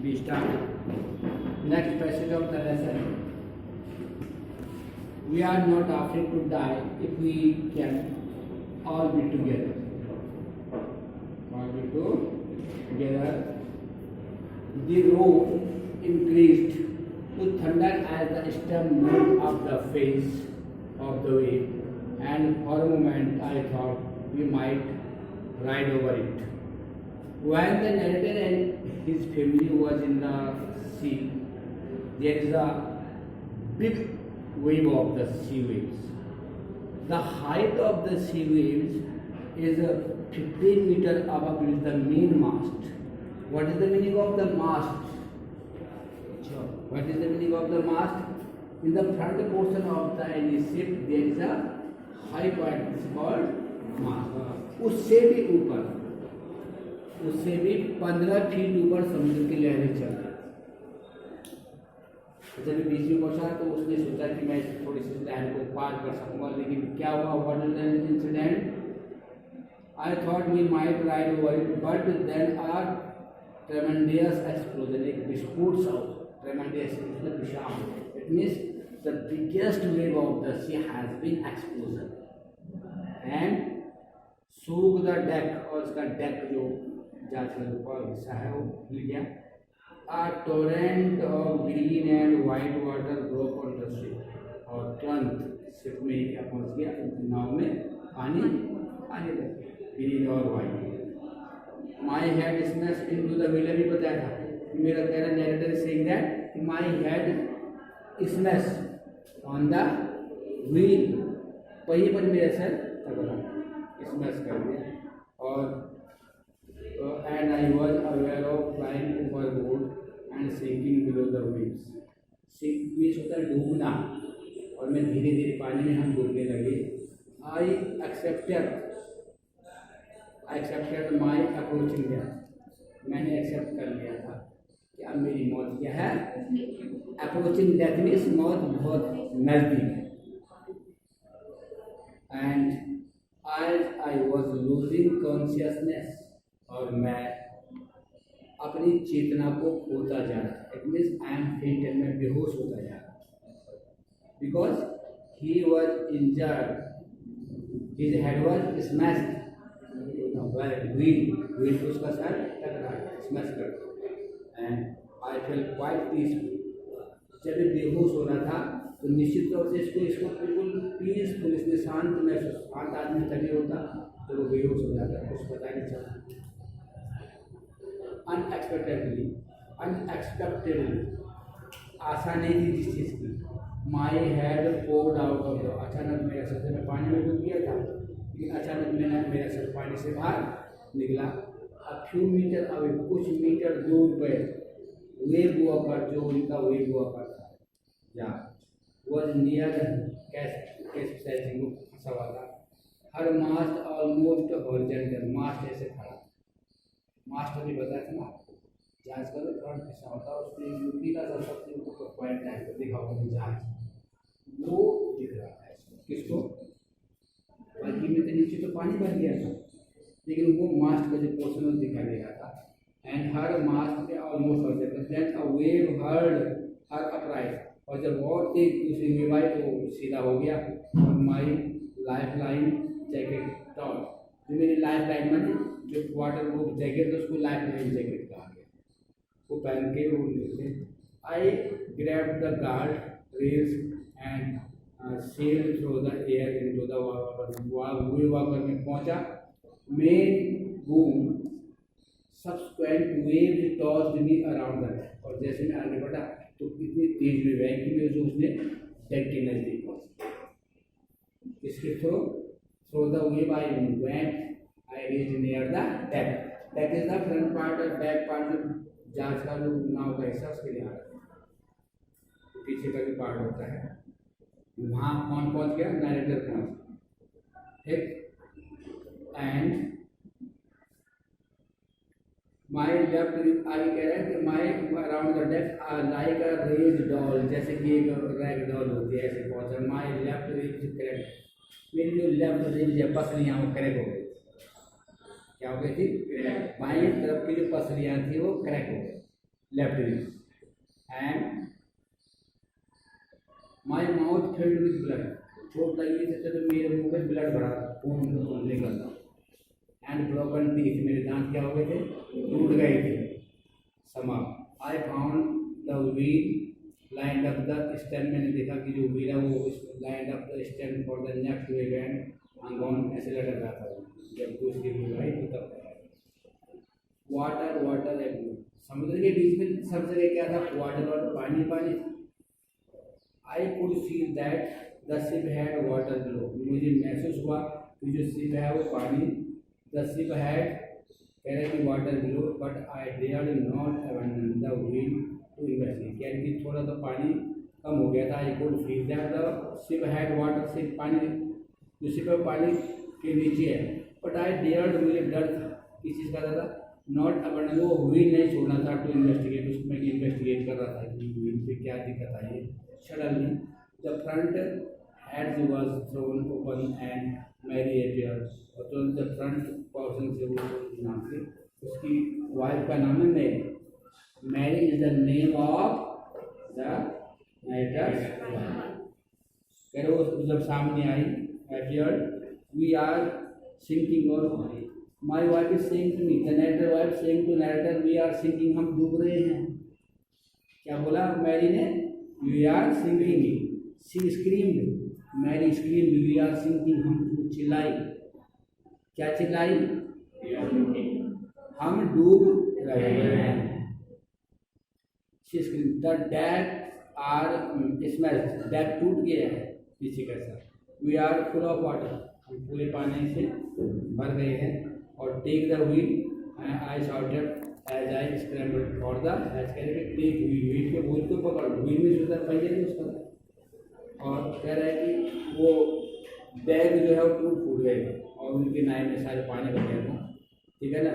We start. Next passage of the lesson. We are not afraid to die if we can all be together. All be together. The roar increased to thunder as the storm moved up the face of the wave, and for a moment I thought we might ride over it. When the narrator and his family was in the sea, there is a big wave of the sea waves. The height of the sea waves is 15 meters above the main mast. What is the meaning of the mast? What is the meaning of the mast? In the front portion of the any ship there is a high point, it's called mast. उससे भी 15 feet ऊपर समुद्र की लहरें चल रही। जब बीच में पहुंचा तो उसने सोचा कि मैं थोड़ी सी लहर को पार कर सकूंगा, लेकिन क्या हुआ? What is the incident? I thought we might ride over it, but then a tremendous explosion, एक विस्फोट सा, ट्रेमेंडियस मतलब विशाल, it means the biggest wave of the sea has been explosion and shook the deck, और उसका deck जो जहाज का ऊपर हिस्सा है वो हिल गया। A torrent of green and white water broke on the ship, और तुरंत शिप में क्या पहुंच गया? नाव में पानी आने लगा, ग्रीन और white. My head smashed into the wheel, अभी बताया था मेरा कह रहा नैरेटर सेइंग दैट कि my head smashed on the wheel, पहिए पर मेरा सर तगड़ा स्मैश कर दिया, और and I was aware of flying overboard and sinking below the waves. Sink means होता है डूबना, और मैं धीरे धीरे पानी में हम डूबने लगे। I accepted my approaching death. मैंने एक्सेप्ट कर लिया था कि अब मेरी मौत क्या है? Approaching death means मौत बहुत नजदीक है। And as I was losing consciousness, और मैं अपनी चेतना को खोता जा रहा, it means I am fainted, मैं बेहोश होता जा रहा, because he was injured, his head was smashed, wheel उसका सर टकरा स्मैश कर, and I fail quite peaceful. जब ये बेहोश हो रहा था तो निश्चित तौर से इसको बिल्कुल पीसफुल, इसमें शांत महसूस, शांत आदमी तभी होता तो वो बेहोश हो जाता, कुछ पता नहीं चलता। अनएक्सपेक्टेडली आशा नहीं थी जिस चीज़ की, my had poured out of the, अचानक मेरा सर, मैं पानी में डूब गया था, लेकिन अचानक मेरा सर पानी से बाहर निकला। अ फ्यू मीटर अवे, कुछ मीटर दूर पर वेव हुआ पर, जो उनका वेव हुआ पर था जहाँ वॉज नियर कैप्साइजिंग, फंसा हुआ था। हर मास्ट ऑलमोस्ट हॉरिजॉन्टल, मास्ट ऐसे खड़ा, मास्टर ने बताया था ना आपको, जहाज का जो फ्रंट हिस्सा होता है उसमें यूपी का जो सबसे ऊपर पॉइंट टाइप का दिखा हुआ जहाज, वो दिख रहा है किसको? बाकी में तो नीचे तो पानी भर गया था, लेकिन वो मास्ट का जो पोर्शन वो दिखाई दे रहा था। एंड हर मास्ट पे ऑलमोस्ट हो जाता, then a wave heard her upright, और जब और तेज दूसरी वेव आई तो सीधा हो गया, और my life line jacket tall, जो मेरी लाइफ लाइन में जो वाटर प्रूफ जैकेट उसको लाइफ लाइन जैकेट कहा गया, वो पहन के वो निकले। I grab the guard rails and sail through the air into the walker में पहुंचा। Main boom subsequent wave tossed me around that, और जैसे मैं आगे बढ़ा तो इतनी तेज वेव आई कि मैं जो उसने डेक के नजदीक पहुंचा। इसके through the wave I went, I reached near the deck. Deck is the front part और back part, जो जहाज का जो नाव का हिस्सा उसके लिए आ रहा है, पीछे का भी पार्ट होता है। वहाँ कौन पहुँच गया? नरेटर पहुँच, ठीक। एंड माई लेफ्ट, आगे कह रहे हैं कि my around the deck like a rag doll, जैसे कि एक रैग डॉल होती है ऐसे पहुँचा। माई लेफ्ट रिज क्रैक, मेरी जो लेफ्ट रिज है पसलियाँ वो क्रैक हो गई। क्या हो गई थी? बाएं तरफ की जो पसलियाँ थी वो क्रैक हो गई। Left ribs, and my mouth filled with blood. चोट लगी थी तो मेरे मुंह में ब्लड भरा, खून निकलता, एंड ब्रोकन टीथ, मेरे दांत क्या हो गए थे, टूट गए थे। समाप्त। I found the wheel lined up the stand, मैंने देखा कि जो व्हील है वो lined up the stand for the next event undone, ऐसे लटक रहा था जब दूसरी व्हील आई तो तब। वाटर वाटर एवरीवेयर, समुद्र के बीच में सब जगह क्या था, वाटर वाटर, पानी पानी। I could feel that the ship had water below, मुझे महसूस हुआ कि जो शिप है वो पानी, द शिप हैड, कह रहे कि water below, but I dared not abandon the wheel to investigate, कह रही कि थोड़ा तो पानी कम हो गया था। I could feel that the ship had water, ship पानी, जो शिप है पानी के नीचे है, बट आई डेयर्ड, मुझे डर था, किस चीज़ का था, नॉट अबैंडन, वो व्हील नहीं छोड़ना था, टू इन्वेस्टिगेट, उसको मैं इन्वेस्टिगेट कर रहा था कि व्हील पे क्या दिक्कत आई है। Suddenly the front hatch was thrown open and Mary appeared, और तो द फ्रंट पर्सन से वो नाम से, उसकी वाइफ का नाम है Mary. Mary is the name of the narrator's, कह रहे वो जब सामने आई, अपीयर्ड, वी आर सिंकिंग, और my wife is saying to me, the narrator wife saying to narrator, we are sinking, हम डूब रहे हैं। क्या बोला मैरी ने, we are sinking, she screamed, Mary screamed, we are sinking, हम चिल्लाई, क्या चिल्लाई, हम डूब रहे हैं। She screamed, the deck are smell, deck टूट गया है पीछे का साथ, we are full of water, हम पूरे पानी से भर गए हैं, और take the wheel, I shouted as I scrambled for the, as कह रहे टेक व्हील, व्हील के व्हील को पकड़, व्हील में जो पहिए थे उसका, और कह रहा है कि वो बैग जो है वो फूट गए थे और उनके नाव में सारे पानी भर गया था, ठीक है ना।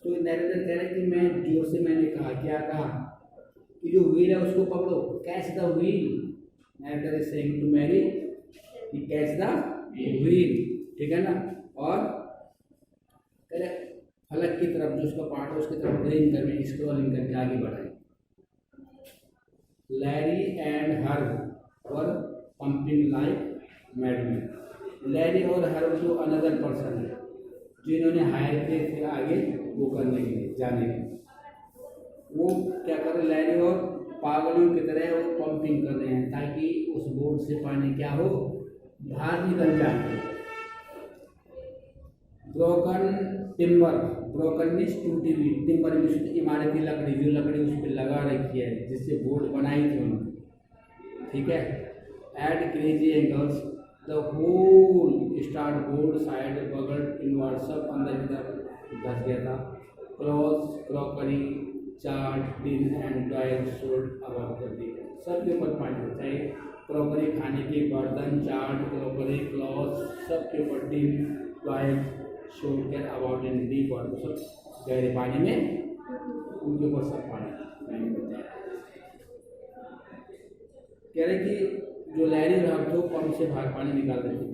तो नरेटर कह रहा है कि मैं जोर से मैंने कहा, क्या कहा, कि जो व्हील है उसको पकड़ो, catch the wheel, narrator is saying to Mary कि कैच द व्हील, ठीक है ना। और कह रहे फलक की तरफ जो उसका पार्ट है उसकी तरफ ड्रेन करके स्क्रॉलिंग करके आगे बढ़ाए। Larry and Herb were pumping like madman, Larry और हर्ब जो अनदर पर्सन है जिन्होंने हायर किए थे आगे वो करने के लिए, जाने के लिए, वो क्या कर रहे, लैरी और पागलों की तरह वो पंपिंग कर रहे हैं ताकि उस बोर्ड से पानी क्या हो, बाहर निकल जाए। ब्रोकन टिम्बर, ब्रोकन मीन्स टूटी हुई, टिम्बर मीन्स इमारती लकड़ी, जो लकड़ी उस पर लगा रखी है जिससे बोर्ड बनाई थी उन्होंने, ठीक है। At crazy angles the whole starboard side बगल इनवर्ड, सब अंदर की तरफ धस गया था। Cloth, crockery, chart, tin and toil sold about the day, सबके ऊपर पानी, चाहे क्रॉकरी, खाने के बर्तन, चार्ट, क्रॉकरी, क्लॉथ, सबके ऊपर tin, toil showed care about in deep water, सब गहरे पानी में उनके ऊपर सब पानी होता है। कह रहे कि जो लहरी रहा तो पंप से बाहर पानी निकाल रहे थे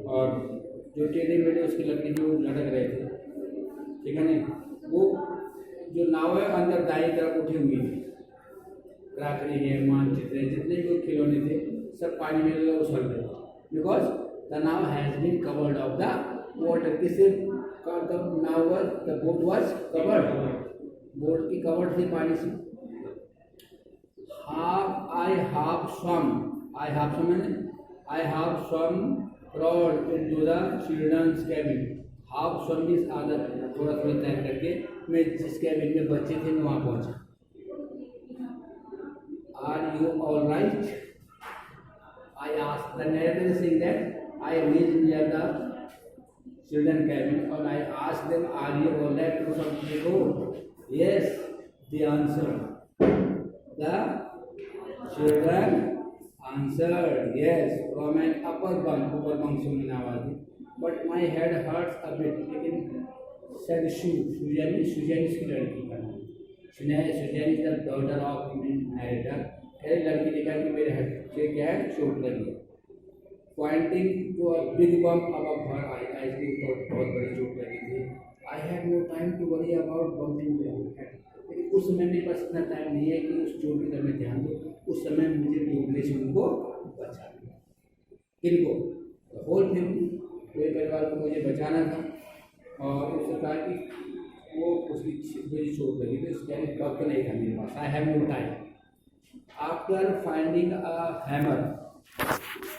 और जो टेढ़े मेढ़े उसकी लकड़ी जो लटक रहे थे, ठीक है ना, वो जो नाव है अंदर दाई तरफ उठी हुई थी, राखड़ी है, मानचित्र है, जितने भी खिलौने थे सब पानी में उछल रहे, बिकॉज द नाव has been covered of the water, किससे the boat was covered, boat की कवर्ड थी पानी से। I have swum crawled into the children's cabin. Half swum means आधा, थोड़ा थोड़ा तैर करके मैं जिस कैबिन में बच्चे थे मैं वहाँ पहुँचा। Are you all right? I asked. The narrator is saying that I reached near the children cabin and I asked them, "Are you all right?" To some people, yes, they answered. The children answered yes from an upper bunk सुनने आवाज थी, but my head hurts a bit, लेकिन said सुजैनी इसकी लड़की का नाम, Suzanne is the daughter of narrator, कह लड़की ने कहा कि मेरे हेड से क्या है, चोट लगी है, pointing to a big bump above her eye को बहुत बड़ी चोट लगी थी। I had no time to worry about bumping head, लेकिन उस समय मेरे पास इतना टाइम नहीं है कि उस चोट की तरफ मैं ध्यान दूँ, उस समय मुझे डूबने से उनको बचा लिया। किनको? होल फैमिली, पूरे परिवार को मुझे बचाना था। और उसने कहा कि वो उसकी मुझे चोट लगी थी, उसके लिए वक्त नहीं था मेरे पास, I have no time. After finding a hammer,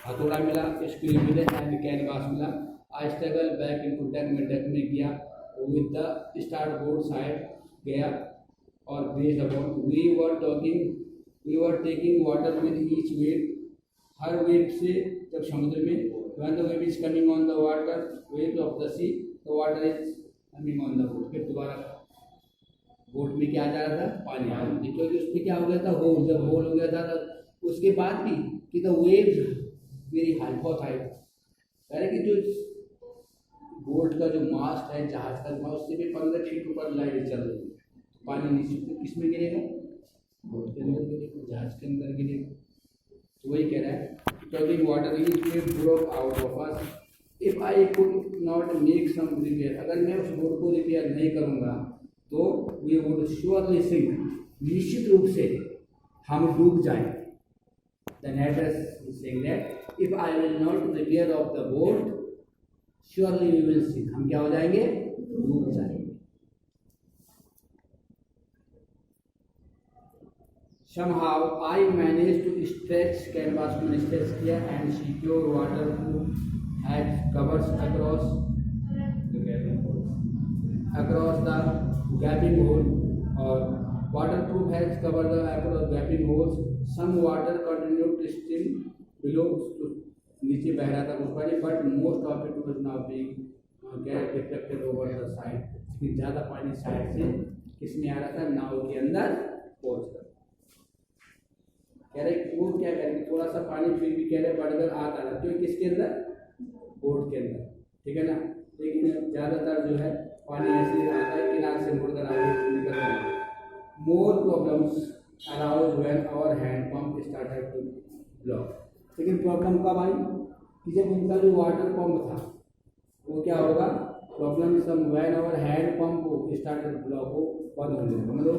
हथौड़ा मिला, स्क्रू मिले एंड कैनवास मिला, I struggle back into deck में गया, with the starboard side गया और base about we were taking water with each wave, हर वेव से जब समुद्र में when the wave is coming on the water waves of the sea, the water is coming on the boat, फिर दोबारा boat में क्या जा रहा था? पानी आ रहा था, क्योंकि उस पर क्या हो गया था? होल, जब होल हो गया था उसके बाद भी कि द वेव्स वेरी हाई, बहुत हाई, कह रहे कि जो बोट का जो मास्ट है, जहाज का मास्ट, उससे भी 15 फीट ऊपर लाइट चल रही है, पानी नीचे किस में गिरेगा? बोट के अंदर गिरेगा, जहाज के अंदर गिरेगा। तो वही कह रहा है, talking water is broke out of us, if I could not make some repair, अगर मैं उस बोट को रिपेयर नहीं करूँगा तो we would surely sink, निश्चित रूप से हम डूब जाएं। The narrator is saying that if I will not repair of the boat, surely we will sink, हम क्या हो जाएंगे? डूब जाएंगे। Somehow I managed to stretch canvas को stretch किया and secure waterproof had covers across the gaping hole, और waterproof has covered the across gaping holes. Some water continued to still below, नीचे बह रहा था कुछ पानी, but most of it was now being deflected over the side, इसमें ज़्यादा पानी साइड से किसमें आ रहा था? नाव के अंदर पहुँच रहा। कह रहे वो क्या करेंगे, थोड़ा सा पानी फिर भी कह रहे बढ़कर आता रहा, क्यों? किसके अंदर? बोट के अंदर, ठीक है ना। लेकिन ज़्यादातर जो है पानी ऐसे आता है, किनारे से मुड़कर आगे निकल रहा है। More problems arose when our hand pump started to block, लेकिन प्रॉब्लम कब आई? कि जब उनका जो वाटर पंप था वो क्या होगा? Problem some when our hand pump started block, हो बंद होने लगा, मतलब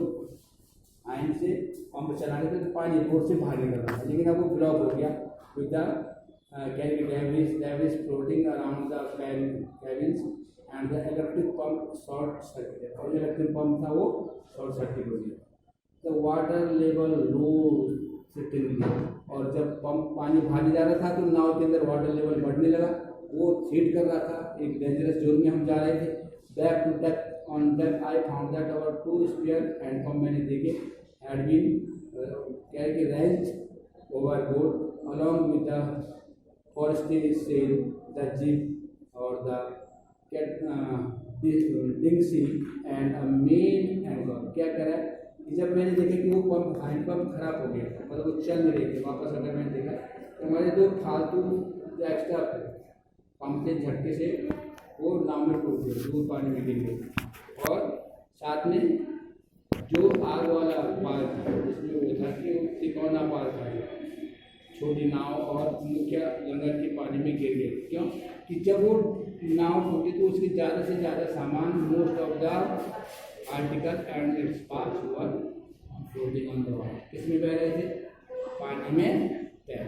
आइन से पंप चलाने थे तो पानी बोट से बाहर निकल रहा था, लेकिन अब वो ब्लॉक हो गया with the Davis floating around the cabins and the electric pump short circuit, और जो इलेक्ट्रिक पंप था वो शॉर्ट सर्किट हो गया। द वाटर लेवल रोज सिटिंगली, और जब पंप पानी भागी जा रहा था तो नाव के अंदर वाटर लेवल बढ़ने लगा, वो हीट कर रहा था, एक डेंजरस जोन में हम जा रहे थे। Back to deck, on that I found that our two spare hand pump, मैंने देखे, had been wrenched overboard along with the forestry sail, the jib or the dinghy and a main anchor। क्या करा कि जब मैंने देखा कि वो पंप, हैंड पंप खराब हो गया, मतलब वो चल नहीं रही थी वापस, अगर मैंने देखा तो हमारे दो फालतू जो एक्स्ट्रा पंप के झटके से वो नाव में टूट गए, दूर पानी में गिर गए। और साथ में जो आग वाला पाल था जिसमें वो था कि तिकोना पाल था, छोटी नाव और मुख्य लंगर के पानी में गिर गए। क्यों? कि जब वो नाव टूटी तो उसके ज़्यादा से ज़्यादा सामान, most of the article and its parts were floating on the water, किसमें बह रहे थे? पानी में तैर।